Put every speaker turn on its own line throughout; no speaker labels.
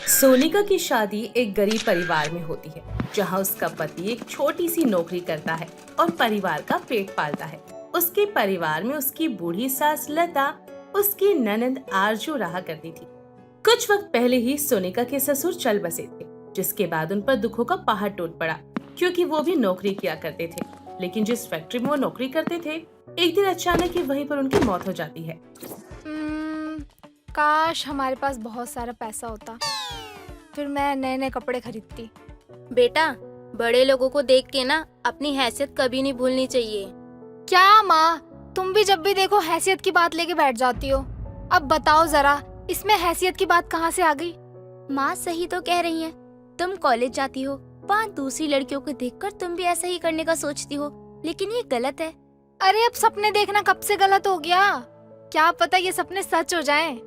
सोनिका की शादी एक गरीब परिवार में होती है, जहां उसका पति एक छोटी सी नौकरी करता है और परिवार का पेट पालता है। उसके परिवार में उसकी बूढ़ी सास लता, उसकी ननंद आरजू रहा करती थी। कुछ वक्त पहले ही सोनिका के ससुर चल बसे थे, जिसके बाद उन पर दुखों का पहाड़ टूट पड़ा, क्योंकि वो भी नौकरी किया करते थे। लेकिन जिस फैक्ट्री में वो नौकरी करते थे, एक दिन अचानक ही वहीं पर उनकी मौत हो जाती है।
काश हमारे पास बहुत सारा पैसा होता, फिर मैं नए नए कपड़े खरीदती।
बेटा, बड़े लोगों को देख के ना अपनी हैसियत कभी नहीं भूलनी चाहिए।
क्या माँ, तुम भी जब भी देखो हैसियत की बात लेके बैठ जाती हो। अब बताओ जरा, इसमें हैसियत की बात कहाँ से आ गई?
माँ सही तो कह रही हैं। तुम कॉलेज जाती हो, 5 दूसरी लड़कियों को देखकर तुम भी ऐसा ही करने का सोचती हो, लेकिन ये गलत है।
अरे अब सपने देखना कब से गलत हो गया? क्या पता ये सपने सच हो जाएं।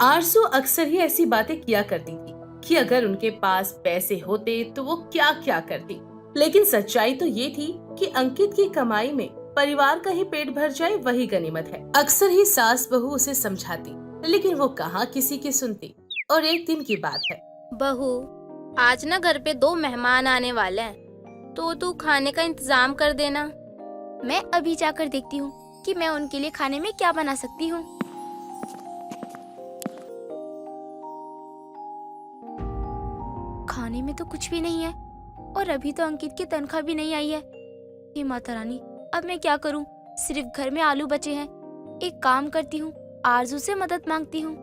आरजू अक्सर ही ऐसी बातें किया करती थी कि अगर उनके पास पैसे होते तो वो क्या क्या करती। लेकिन सच्चाई तो ये थी कि अंकित की कमाई में परिवार का ही पेट भर जाए वही गनीमत है। अक्सर ही सास बहू उसे समझाती, लेकिन वो कहाँ किसी की सुनती। और एक दिन की बात है।
बहू, आज ना घर पे 2 मेहमान आने वाले हैं, तो तू खाने का इंतजाम कर देना। मैं अभी जाकर देखती हूँ कि मैं उनके लिए खाने में क्या बना सकती हूँ। खाने में तो कुछ भी नहीं है और अभी तो अंकित की तनख्वाह भी नहीं आई है। हे माता रानी, अब मैं क्या करूं? सिर्फ घर में आलू बचे हैं। एक काम करती हूँ, आरजू से मदद मांगती हूँ।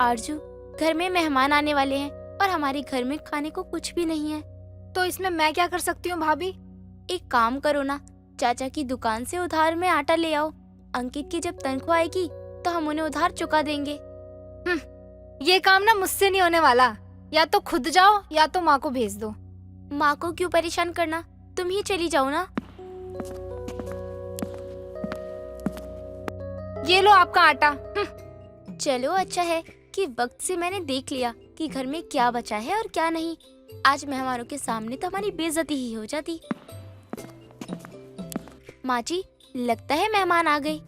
आरजू, घर में मेहमान आने वाले हैं और हमारे घर में खाने को कुछ भी नहीं है।
तो इसमें मैं क्या कर सकती हूँ भाभी?
एक काम करो ना, चाचा की दुकान से उधार में आटा ले आओ। अंकित की जब तनख्वाह आएगी तो हम उन्हें उधार चुका देंगे।
ये काम ना मुझसे नहीं होने वाला। या तो खुद जाओ या तो माँ को भेज दो।
माँ को क्यों परेशान करना, तुम ही चली जाओ ना।
ये लो आपका आटा।
चलो, अच्छा है कि वक्त से मैंने देख लिया कि घर में क्या बचा है और क्या नहीं। आज मेहमानों के सामने तो हमारी बेइज्जती ही हो जाती। माँ जी, लगता है मेहमान आ गए।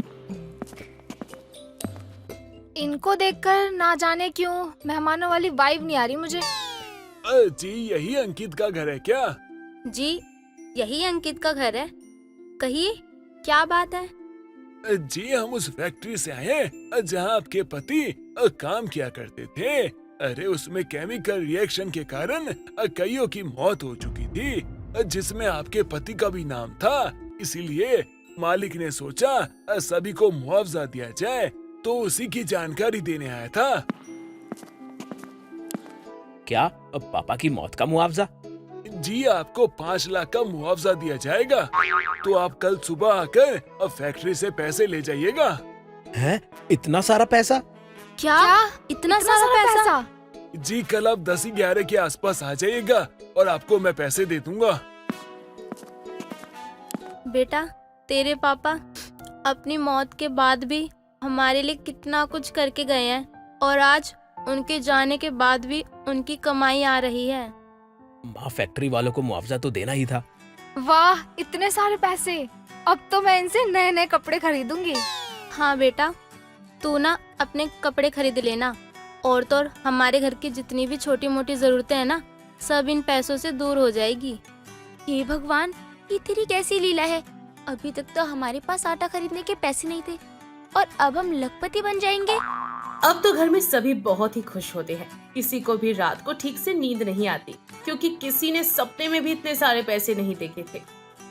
इनको देखकर ना जाने क्यों मेहमानों वाली वाइब नहीं आ रही मुझे।
जी, यही अंकित का घर है क्या?
जी, यही अंकित का घर है। कहिए, क्या बात है?
जी, हम उस फैक्ट्री से आए हैं जहां आपके पति काम किया करते थे। अरे उसमें केमिकल रिएक्शन के कारण कईयों की मौत हो चुकी थी, जिसमें आपके पति का भी नाम था। इसीलिए मालिक ने सोचा सभी को मुआवजा दिया जाए, तो उसी की जानकारी देने आया था।
क्या अब पापा की मौत का मुआवजा?
जी, आपको 5 लाख का मुआवजा दिया जाएगा। तो आप कल सुबह आकर फैक्ट्री से पैसे ले जाइएगा।
हैं? इतना सारा पैसा?
क्या? इतना सारा पैसा?
जी, कल आप 10-11 के आसपास आ जाइएगा और आपको मैं पैसे दे दूंगा।
बेटा, तेरे पापा अपनी मौत के बाद भी हमारे लिए कितना कुछ करके गए हैं, और आज उनके जाने के बाद भी उनकी कमाई आ रही है।
माँ, फैक्ट्री वालों को मुआवजा तो देना ही था।
वाह, इतने सारे पैसे! अब तो मैं इनसे नए नए कपड़े खरीदूंगी।
हाँ बेटा, तू ना अपने कपड़े खरीद लेना, और तो और हमारे घर की जितनी भी छोटी मोटी जरूरतें हैं ना, सब इन पैसों से दूर हो जाएगी। हे भगवान, ये तेरी कैसी लीला है? अभी तक तो हमारे पास आटा खरीदने के पैसे नहीं थे और अब हम लखपति बन जाएंगे।
अब तो घर में सभी बहुत ही खुश होते हैं। किसी को भी रात को ठीक से नींद नहीं आती, क्योंकि किसी ने सपने में भी इतने सारे पैसे नहीं देखे थे।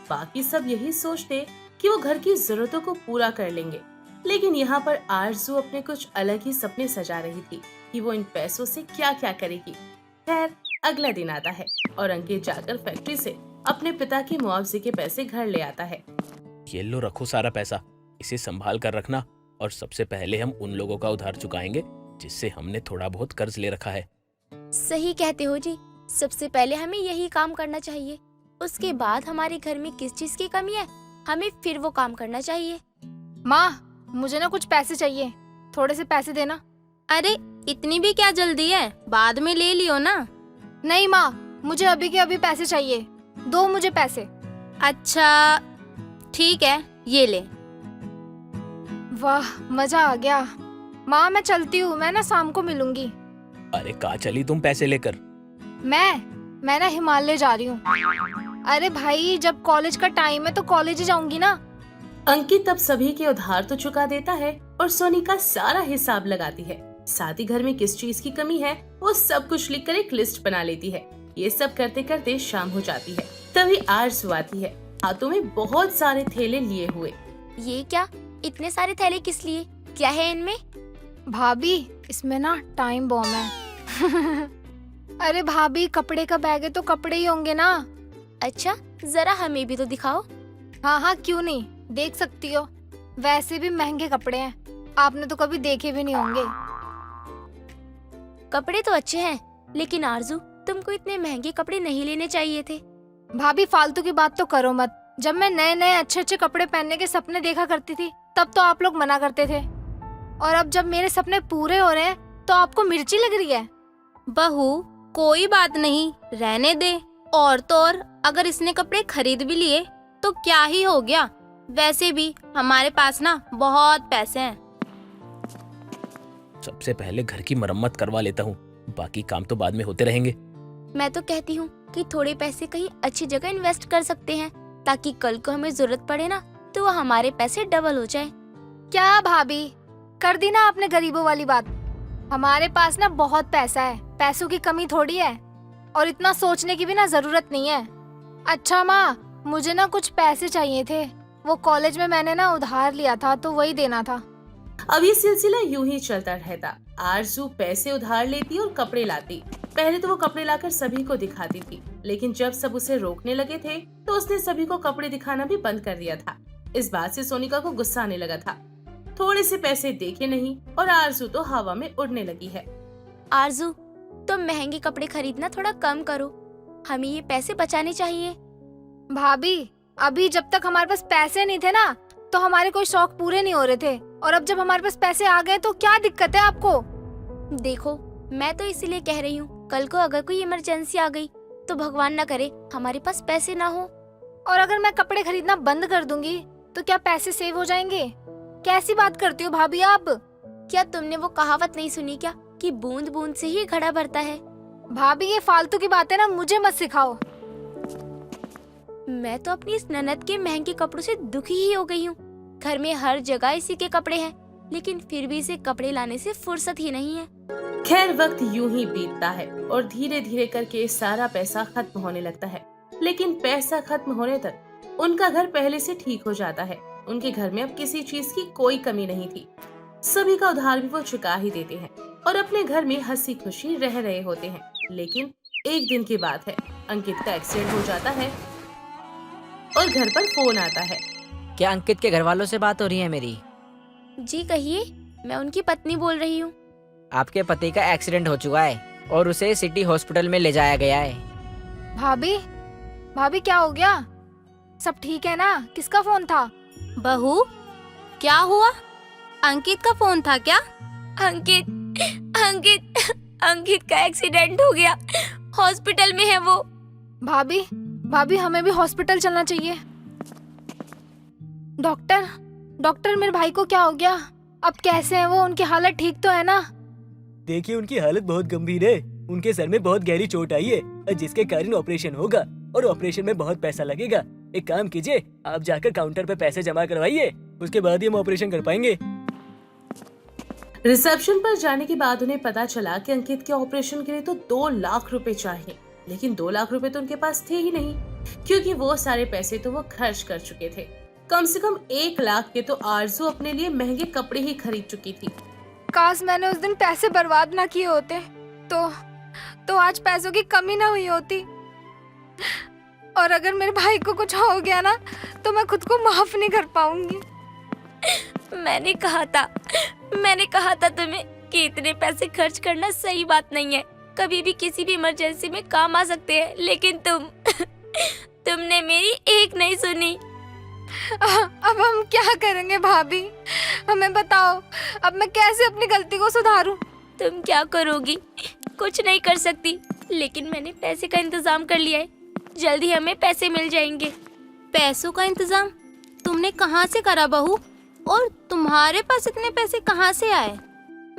बाकी सब यही सोचते कि वो घर की जरूरतों को पूरा कर लेंगे। लेकिन यहाँ पर आरजू अपने कुछ अलग ही सपने सजा रही थी कि वो इन पैसों से क्या क्या करेगी। खैर, अगला दिन आता है और अंकित जाकर फैक्ट्री से अपने पिता के मुआवजे के पैसे घर ले आता है।
ये लो, रखो सारा पैसा, इसे संभाल कर रखना, और सबसे पहले हम उन लोगों का उधार चुकाएंगे जिससे हमने थोड़ा बहुत कर्ज ले रखा है।
सही कहते हो जी, सबसे पहले हमें यही काम करना चाहिए। उसके बाद हमारे घर में किस चीज की कमी है, हमें फिर वो काम करना चाहिए।
माँ, मुझे ना कुछ पैसे चाहिए, थोड़े से पैसे देना।
अरे इतनी भी क्या जल्दी है, बाद में ले लियो ना।
नहीं माँ, मुझे अभी के अभी पैसे चाहिए, दो मुझे पैसे।
अच्छा ठीक है, ये ले।
वाह, मजा आ गया। माँ, मैं चलती हूँ, मैं ना शाम को मिलूंगी।
अरे कहाँ चली तुम पैसे लेकर?
मैं ना हिमालय जा रही हूँ। अरे भाई, जब कॉलेज का टाइम है तो कॉलेज ही जाऊंगी ना।
अंकित अब सभी के उधार तो चुका देता है और सोनिका सारा हिसाब लगाती है। साथ ही घर में किस चीज की कमी है वो सब कुछ लिखकर एक लिस्ट बना लेती है। ये सब करते करते शाम हो जाती है। तभी आरज़ू आती है, हाथों में बहुत सारे थैले लिए हुए।
ये क्या, इतने सारे थैले किस लिए? क्या है इनमें?
भाभी, इसमें ना टाइम बॉम्ब है। अरे भाभी, कपड़े का बैग है तो कपड़े ही होंगे ना।
अच्छा, जरा हमें भी तो दिखाओ।
हाँ हाँ, क्यों नहीं, देख सकती हो। वैसे भी महंगे कपड़े हैं, आपने तो कभी देखे भी नहीं होंगे।
कपड़े तो अच्छे हैं, लेकिन आरज़ू, तुमको इतने महंगे कपड़े नहीं लेने चाहिए थे।
भाभी, फालतू की बात तो करो मत। जब मैं नए नए अच्छे अच्छे कपड़े पहनने के सपने देखा करती थी तब तो आप लोग मना करते थे, और अब जब मेरे सपने पूरे हो रहे हैं तो आपको मिर्ची लग रही है।
बहू, कोई बात नहीं, रहने दे। और तो और, अगर इसने कपड़े खरीद भी लिए तो क्या ही हो गया। वैसे भी हमारे पास ना बहुत पैसे हैं।
सबसे पहले घर की मरम्मत करवा लेता हूँ, बाकी काम तो बाद में होते रहेंगे।
मैं तो कहती हूँ कि थोड़े पैसे कहीं अच्छी जगह इन्वेस्ट कर सकते हैं, ताकि कल को हमें जरूरत पड़े ना तो वो हमारे पैसे डबल हो जाए।
क्या भाभी, कर दी ना आपने गरीबों वाली बात। हमारे पास ना बहुत पैसा है, पैसों की कमी थोड़ी है, और इतना सोचने की भी ना जरूरत नहीं है। अच्छा माँ, मुझे ना कुछ पैसे चाहिए थे, वो कॉलेज में मैंने ना उधार लिया था तो वही देना था।
अब ये सिलसिला यूं ही चलता रहता। आरज़ू पैसे उधार लेती और कपड़े लाती। पहले तो वो कपड़े लाकर सभी को दिखाती थी, लेकिन जब सब उसे रोकने लगे थे तो उसने सभी को कपड़े दिखाना भी बंद कर दिया था। इस बात से सोनिका को गुस्सा आने लगा था। थोड़े से पैसे देखे नहीं और आरज़ू तो हवा में उड़ने लगी है।
आरज़ू, तुम महंगे कपड़े खरीदना थोड़ा कम करो, हमें ये पैसे बचाने चाहिए।
भाभी, अभी जब तक हमारे पास पैसे नहीं थे ना तो हमारे कोई शौक पूरे नहीं हो रहे थे, और अब जब हमारे पास पैसे आ गए तो क्या दिक्कत है आपको?
देखो, मैं तो इसीलिए कह रही हूँ, कल को अगर कोई इमरजेंसी आ गई तो भगवान ना करे हमारे पास पैसे ना हो।
और अगर मैं कपड़े खरीदना बंद कर दूंगी तो क्या पैसे सेव हो जाएंगे? कैसी बात करती हो भाभी आप?
क्या तुमने वो कहावत नहीं सुनी क्या कि बूंद बूंद से ही घड़ा भरता है?
भाभी, ये फालतू की बातें ना मुझे मत सिखाओ।
मैं तो अपनी इस ननद के महंगे कपड़ों से दुखी ही हो गई हूँ। घर में हर जगह इसी के कपड़े हैं, लेकिन फिर भी इसे कपड़े लाने से फुर्सत ही नहीं है।
खैर, वक्त यूं ही बीतता है और धीरे धीरे करके सारा पैसा खत्म होने लगता है। लेकिन पैसा खत्म होने तक उनका घर पहले से ठीक हो जाता है। उनके घर में अब किसी चीज की कोई कमी नहीं थी। सभी का उधार भी वो चुका ही देते हैं और अपने घर में हंसी खुशी रह रहे होते हैं। लेकिन एक दिन की बात है, अंकित का एक्सीडेंट हो जाता है और घर पर फोन आता है।
क्या अंकित के घर वालों से बात हो रही है मेरी?
जी कहिए, मैं उनकी पत्नी बोल रही हूँ।
आपके पति का एक्सीडेंट हो चुका है और उसे सिटी हॉस्पिटल में ले जाया गया है।
भाभी, क्या हो गया? सब ठीक है ना? किसका फोन था?
बहू, क्या हुआ? अंकित का फोन था क्या? अंकित का एक्सीडेंट हो गया, हॉस्पिटल में है वो।
भाभी, हमें भी हॉस्पिटल चलना चाहिए। डॉक्टर, मेरे भाई को क्या हो गया? अब कैसे हैं वो? उनकी हालत ठीक तो है ना?
देखिए, उनकी हालत बहुत गंभीर है। उनके सर में बहुत गहरी चोट आई है, जिसके कारण ऑपरेशन होगा और ऑपरेशन में बहुत पैसा लगेगा। एक काम कीजिए, आप जाकर काउंटर पे पैसे जमा करवाइए, उसके बाद ही हम ऑपरेशन कर पाएंगे।
रिसेप्शन पर जाने के बाद उन्हें पता चला कि अंकित के ऑपरेशन के लिए तो 2 लाख रुपए चाहिए, लेकिन 2 लाख रुपए तो उनके पास थे ही नहीं, क्योंकि वो सारे पैसे तो वो खर्च कर चुके थे। कम से कम 1 लाख के तो आरज़ू अपने लिए महंगे कपड़े ही खरीद चुकी थी।
काश मैंने उस दिन पैसे बर्बाद ना किए होते तो आज पैसों की कमी ना हुई होती। और अगर मेरे भाई को कुछ हो गया ना तो मैं खुद को माफ नहीं कर पाऊंगी।
मैंने कहा था तुम्हें कि इतने पैसे खर्च करना सही बात नहीं है। कभी भी किसी भी इमरजेंसी में काम आ सकते हैं, लेकिन तुमने मेरी एक नहीं सुनी।
अब हम क्या करेंगे भाभी? हमें बताओ, अब मैं कैसे अपनी गलती को सुधारूं?
तुम क्या करोगी? कुछ नहीं कर सकती, लेकिन मैंने पैसे का इंतजाम कर लिया है। जल्दी हमें पैसे मिल जाएंगे। पैसों का इंतजाम तुमने कहाँ से करा बहू? और तुम्हारे पास इतने पैसे कहाँ से आए?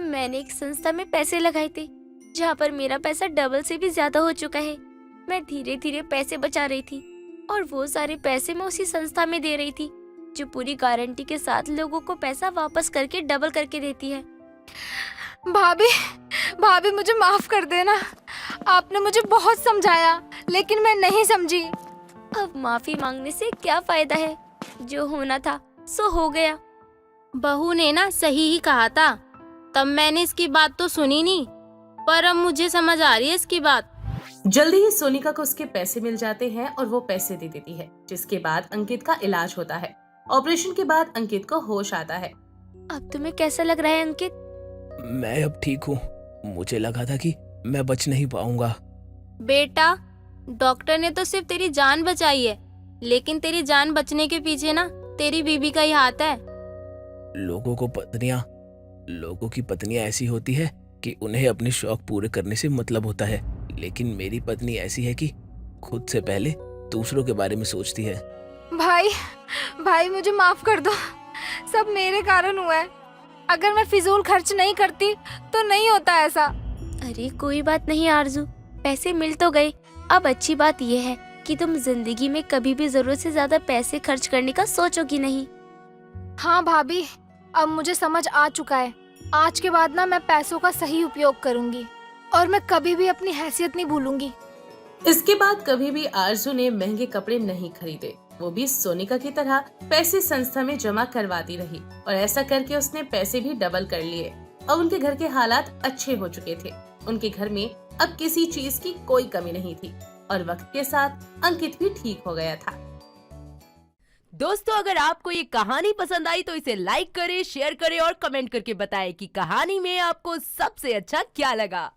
मैंने एक संस्था में पैसे लगाए थे जहाँ पर मेरा पैसा डबल से भी ज्यादा हो चुका है। मैं धीरे धीरे पैसे बचा रही थी और वो सारे पैसे मैं उसी संस्था में दे रही थी जो पूरी गारंटी के साथ लोगों को पैसा वापस करके डबल करके देती है।
भाभी, भाभी मुझे माफ कर देना। आपने मुझे बहुत समझाया लेकिन मैं नहीं समझी।
अब माफी मांगने से क्या फायदा है, जो होना था सो हो गया। बहू ने ना सही ही कहा था, तब मैंने इसकी बात तो सुनी नहीं, पर अब मुझे समझ आ रही है इसकी बात।
जल्दी ही सोनिका को उसके पैसे मिल जाते हैं और वो पैसे दे देती है, जिसके बाद अंकित का इलाज होता है। ऑपरेशन के बाद अंकित को होश आता है।
अब तुम्हें कैसा लग रहा है अंकित?
मैं अब ठीक हूँ। मुझे लगा था कि मैं बच नहीं पाऊंगा।
बेटा, डॉक्टर ने तो सिर्फ तेरी जान बचाई है, लेकिन तेरी जान बचने के पीछे ना तेरी बीबी का ही हाथ है।
लोगों की पत्नियां ऐसी होती है कि उन्हें अपने शौक पूरे करने से मतलब होता है, लेकिन मेरी पत्नी ऐसी है कि खुद से पहले दूसरों के बारे में सोचती है।
भाई मुझे माफ कर दो, सब मेरे कारण हुआ है। अगर मैं फिजूल खर्च नहीं करती तो नहीं होता ऐसा।
अरे कोई बात नहीं आरजू, पैसे मिल तो गए। अब अच्छी बात यह है कि तुम जिंदगी में कभी भी जरूरत से ज्यादा पैसे खर्च करने का सोचोगी नहीं।
हाँ भाभी, अब मुझे समझ आ चुका है। आज के बाद ना मैं पैसों का सही उपयोग करूंगी और मैं कभी भी अपनी हैसियत नहीं भूलूंगी।
इसके बाद कभी भी आरजू ने महंगे कपड़े नहीं खरीदे। वो भी सोनिका की तरह पैसे संस्था में जमा करवाती रही और ऐसा करके उसने पैसे भी डबल कर लिए और उनके घर के हालात अच्छे हो चुके थे। उनके घर में अब किसी चीज की कोई कमी नहीं थी और वक्त के साथ अंकित भी ठीक हो गया था।
दोस्तों, अगर आपको ये कहानी पसंद आई तो इसे लाइक करें, शेयर करें और कमेंट करके बताएं कि कहानी में आपको सबसे अच्छा क्या लगा।